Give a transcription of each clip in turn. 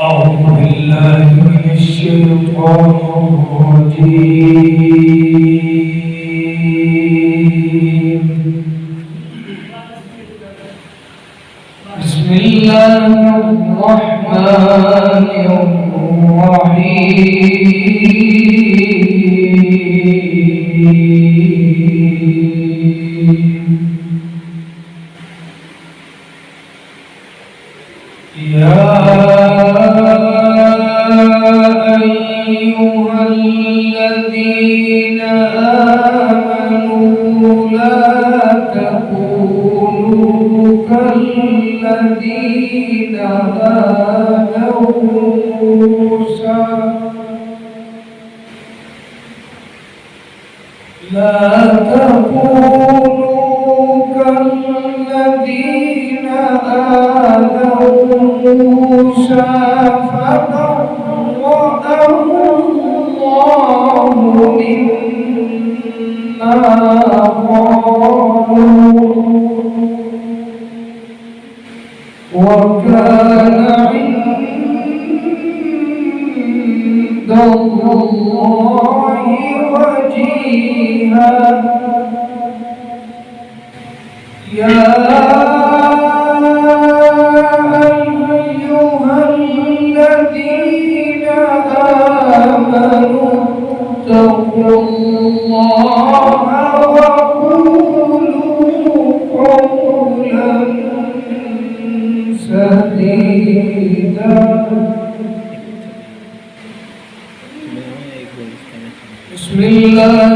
أعوذ بالله من الشيطان الرجيم. بسم الله الرحمن الرحيم. يا أيها الذين آمنوا لا تكونوا كالذين آذوا موسى فبرأه الله مما قالوا وكان عند الله وجيها. يا أيها الذين آمنوا اتقوا الله وقولوا قولا سديدا. بسم الله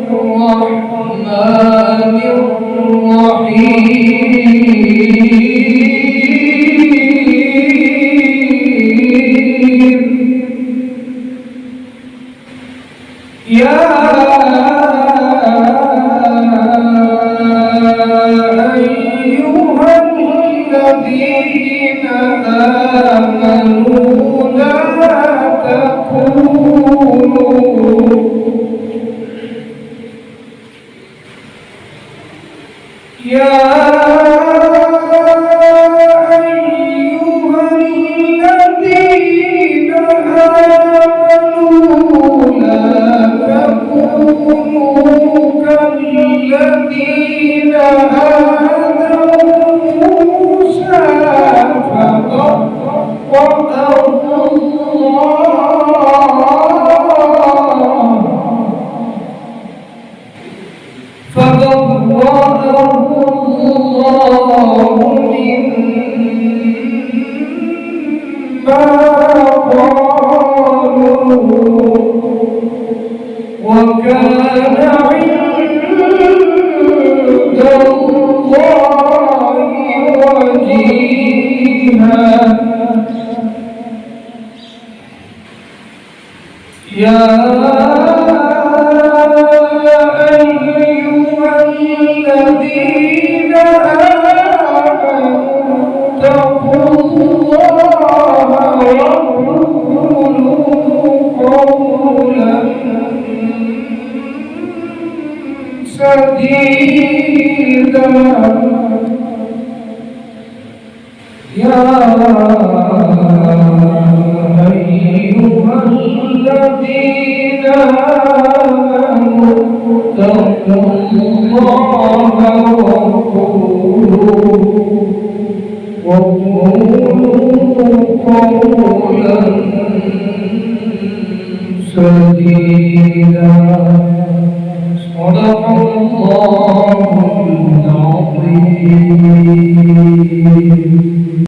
الرحمن الرحيم. يا أيها الذين آمنوا لا تكونوا كالذين آذوا موسى فبرأه الله مما قالوا وكان عند الله وجيها. يا أيها الذين آمنوا اتقوا الله وقولوا قولا سديدا. يا أيها الذين آمنوا اتقوا الله وقولوا قولا سديدا. صدق الله